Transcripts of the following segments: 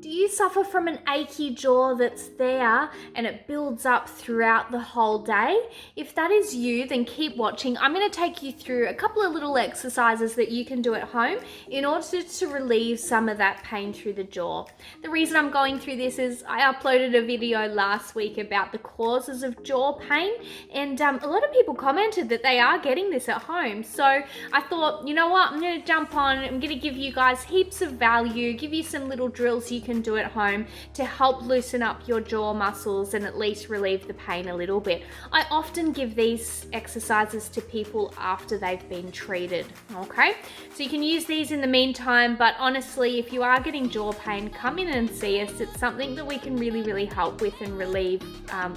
Do you suffer from an achy jaw that's there and it builds up throughout the whole day? If that is you, then keep watching. I'm going to take you through a couple of little exercises that you can do at home in order to relieve some of that pain through the jaw. The reason I'm going through this is I uploaded a video last week about the causes of jaw pain, and a lot of people commented that they are getting this at home. So I thought, you know what, I'm going to jump on, I'm going to give you guys heaps of value, give you some little drills you can do at home to help loosen up your jaw muscles and at least relieve the pain a little bit. I often give these exercises to people after they've been treated, okay? So you can use these in the meantime, but honestly, if you are getting jaw pain, come in and see us. It's something that we can really help with and relieve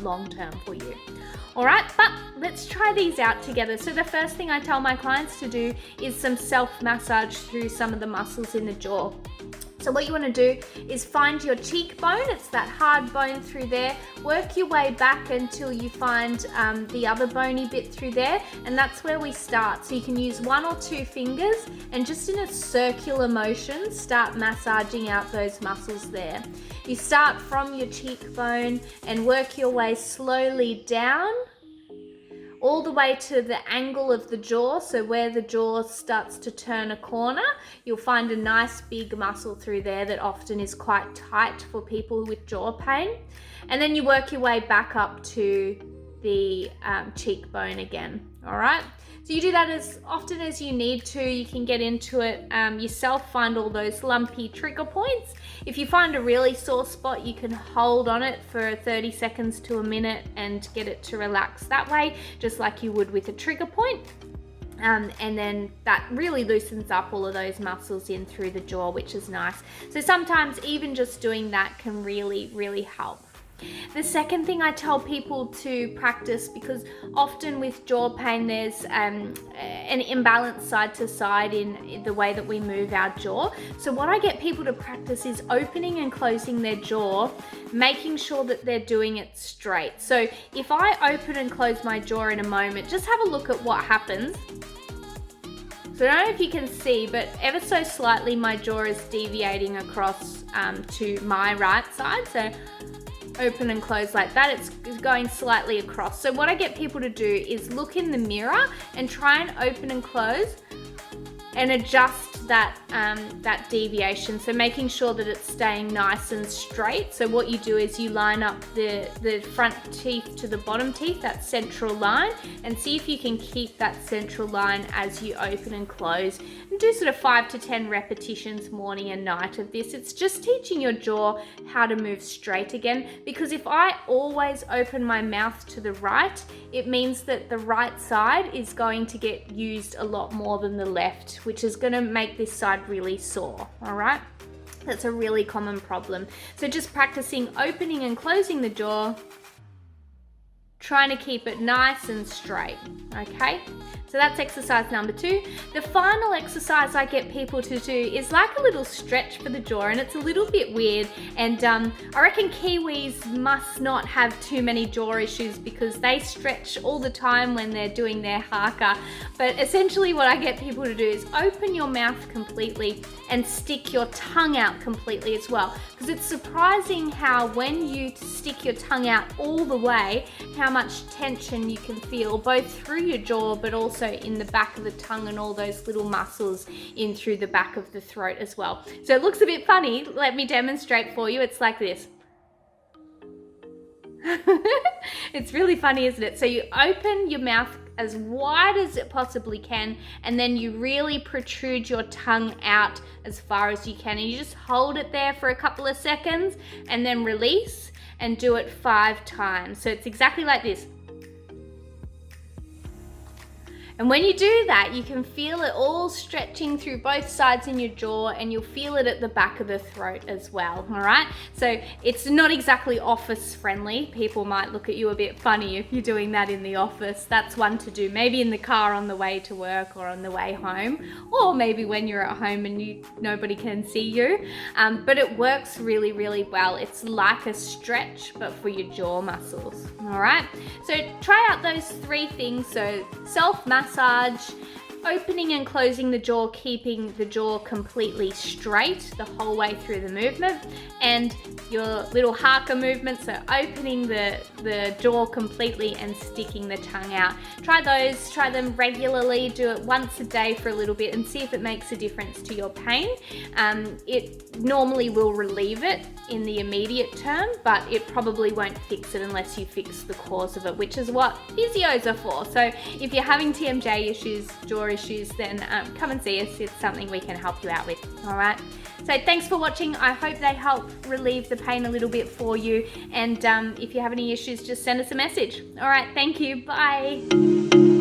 long term for you. All right, but let's try these out together. So the first thing I tell my clients to do is some self-massage through some of the muscles in the jaw. So what you want to do is find your cheekbone, it's that hard bone through there, work your way back until you find the other bony bit through there, and that's where we start. So you can use 1 or 2 fingers and just in a circular motion start massaging out those muscles there. You start from your cheekbone and work your way slowly down all the way to the angle of the jaw, so where the jaw starts to turn a corner, you'll find a nice big muscle through there that often is quite tight for people with jaw pain. And then you work your way back up to the cheekbone again, all right? So you do that as often as you need to. You can get into it yourself, find all those lumpy trigger points. If you find a really sore spot, you can hold on it for 30 seconds to a minute and get it to relax that way, just like you would with a trigger point. And then that really loosens up all of those muscles in through the jaw, which is nice. So sometimes even just doing that can really help. The second thing I tell people to practice, because often with jaw pain there's an imbalance side to side in the way that we move our jaw. So what I get people to practice is opening and closing their jaw, making sure that they're doing it straight. So if I open and close my jaw in a moment, just have a look at what happens. So I don't know if you can see, but ever so slightly my jaw is deviating across to my right side. So open and close like that, it's going slightly across. So what I get people to do is look in the mirror and try and open and close and adjust that that deviation, so making sure that it's staying nice and straight. So what you do is you line up the front teeth to the bottom teeth, that central line, and see if you can keep that central line as you open and close, and do sort of 5 to 10 repetitions morning and night of this. It's just teaching your jaw how to move straight again, because if I always open my mouth to the right, it means that the right side is going to get used a lot more than the left, which is going to make this side really sore, all right? That's a really common problem. So just practicing opening and closing the jaw, trying to keep it nice and straight, okay? So that's exercise number 2. The final exercise I get people to do is like a little stretch for the jaw, and it's a little bit weird, and I reckon Kiwis must not have too many jaw issues because they stretch all the time when they're doing their haka. But essentially what I get people to do is open your mouth completely and stick your tongue out completely as well, because it's surprising how when you stick your tongue out all the way, how much tension you can feel both through your jaw but also in the back of the tongue and all those little muscles in through the back of the throat as well. So it looks a bit funny. Let me demonstrate for you. It's like this. It's really funny, isn't it? So you open your mouth as wide as it possibly can, and then you really protrude your tongue out as far as you can, and you just hold it there for a couple of seconds and then release and do it 5 times. So it's exactly like this. And when you do that, you can feel it all stretching through both sides in your jaw, and you'll feel it at the back of the throat as well, all right? So it's not exactly office friendly. People might look at you a bit funny if you're doing that in the office. That's one to do, maybe in the car on the way to work or on the way home, or maybe when you're at home and nobody can see you. But it works really well. It's like a stretch, but for your jaw muscles, all right? So try out those 3 things. So self-massage, opening and closing the jaw, keeping the jaw completely straight the whole way through the movement, and your little haka movement, so opening the jaw completely and sticking the tongue out. Try them regularly, do it once a day for a little bit and see if it makes a difference to your pain. It normally will relieve it in the immediate term, but it probably won't fix it unless you fix the cause of it, which is what physios are for. So if you're having TMJ issues, jaw issues, then come and see us. It's something we can help you out with. All right. So thanks for watching. I hope they help relieve the pain a little bit for you. And if you have any issues, just send us a message. All right. Thank you. Bye.